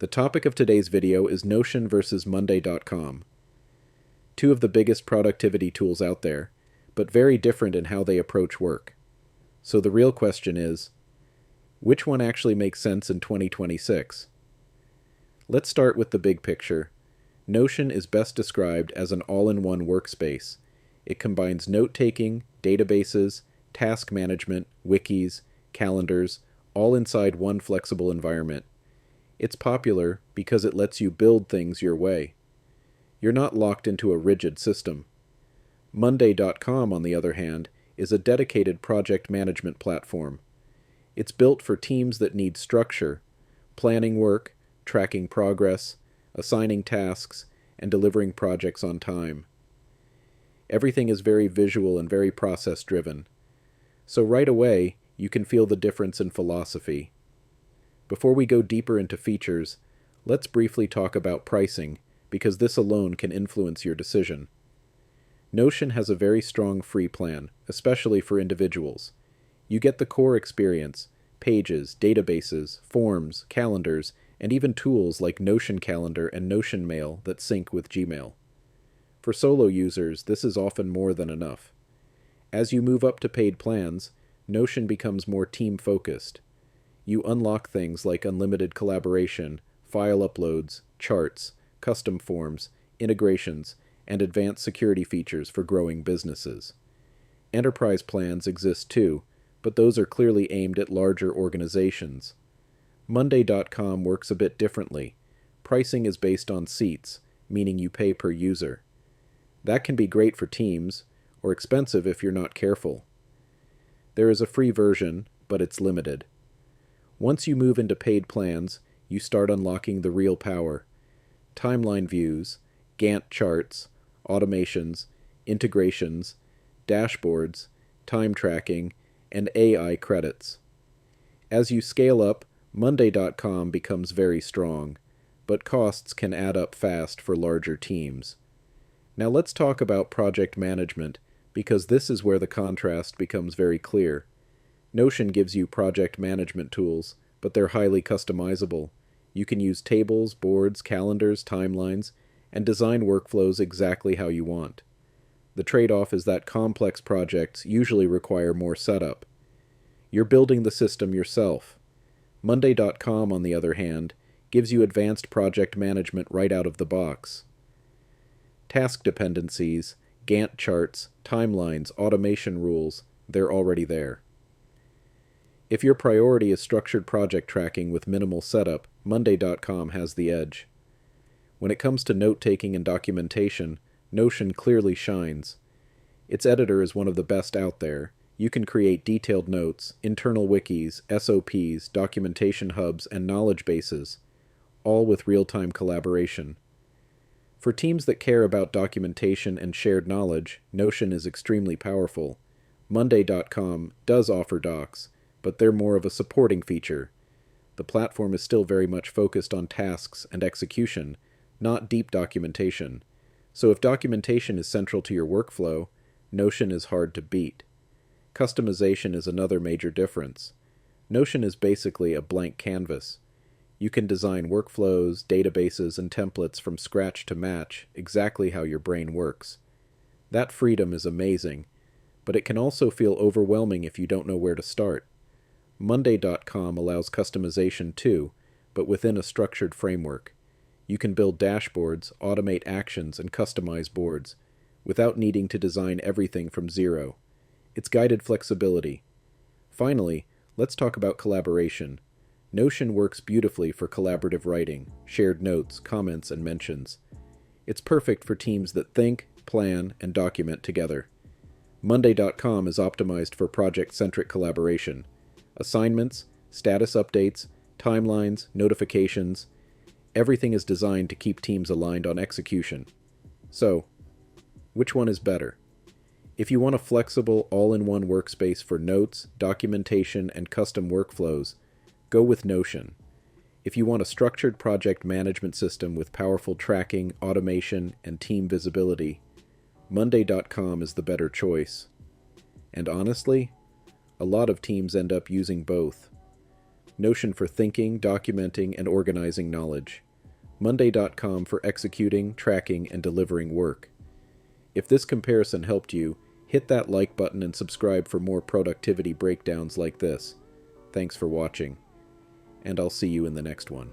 The topic of today's video is Notion versus Monday.com. Two of the biggest productivity tools out there, but very different in how they approach work. So the real question is, which one actually makes sense in 2026? Let's start with the big picture. Notion is best described as an all-in-one workspace. It combines note-taking, databases, task management, wikis, calendars, all inside one flexible environment. It's popular because it lets you build things your way. You're not locked into a rigid system. Monday.com, on the other hand, is a dedicated project management platform. It's built for teams that need structure, planning work, tracking progress, assigning tasks, and delivering projects on time. Everything is very visual and very process-driven. So right away, you can feel the difference in philosophy. Before we go deeper into features, let's briefly talk about pricing, because this alone can influence your decision. Notion has a very strong free plan, especially for individuals. You get the core experience, pages, databases, forms, calendars, and even tools like Notion Calendar and Notion Mail that sync with Gmail. For solo users, this is often more than enough. As you move up to paid plans, Notion becomes more team-focused. You unlock things like unlimited collaboration, file uploads, charts, custom forms, integrations, and advanced security features for growing businesses. Enterprise plans exist too, but those are clearly aimed at larger organizations. Monday.com works a bit differently. Pricing is based on seats, meaning you pay per user. That can be great for teams, or expensive if you're not careful. There is a free version, but it's limited. Once you move into paid plans, you start unlocking the real power. Timeline views, Gantt charts, automations, integrations, dashboards, time tracking, and AI credits. As you scale up, Monday.com becomes very strong, but costs can add up fast for larger teams. Now let's talk about project management, because this is where the contrast becomes very clear. Notion gives you project management tools, but they're highly customizable. You can use tables, boards, calendars, timelines, and design workflows exactly how you want. The trade-off is that complex projects usually require more setup. You're building the system yourself. Monday.com, on the other hand, gives you advanced project management right out of the box. Task dependencies, Gantt charts, timelines, automation rules, they're already there. If your priority is structured project tracking with minimal setup, Monday.com has the edge. When it comes to note-taking and documentation, Notion clearly shines. Its editor is one of the best out there. You can create detailed notes, internal wikis, SOPs, documentation hubs, and knowledge bases, all with real-time collaboration. For teams that care about documentation and shared knowledge, Notion is extremely powerful. Monday.com does offer docs, but they're more of a supporting feature. The platform is still very much focused on tasks and execution, not deep documentation. So if documentation is central to your workflow, Notion is hard to beat. Customization is another major difference. Notion is basically a blank canvas. You can design workflows, databases, and templates from scratch to match exactly how your brain works. That freedom is amazing, but it can also feel overwhelming if you don't know where to start. Monday.com allows customization too, but within a structured framework. You can build dashboards, automate actions, and customize boards, without needing to design everything from zero. It's guided flexibility. Finally, let's talk about collaboration. Notion works beautifully for collaborative writing, shared notes, comments, and mentions. It's perfect for teams that think, plan, and document together. Monday.com is optimized for project-centric collaboration. Assignments, status updates, timelines, notifications, everything is designed to keep teams aligned on execution. So, which one is better? If you want a flexible, all-in-one workspace for notes, documentation, and custom workflows, go with Notion. If you want a structured project management system with powerful tracking, automation, and team visibility, Monday.com is the better choice. And honestly, a lot of teams end up using both. Notion for thinking, documenting, and organizing knowledge. Monday.com for executing, tracking, and delivering work. If this comparison helped you, hit that like button and subscribe for more productivity breakdowns like this. Thanks for watching, and I'll see you in the next one.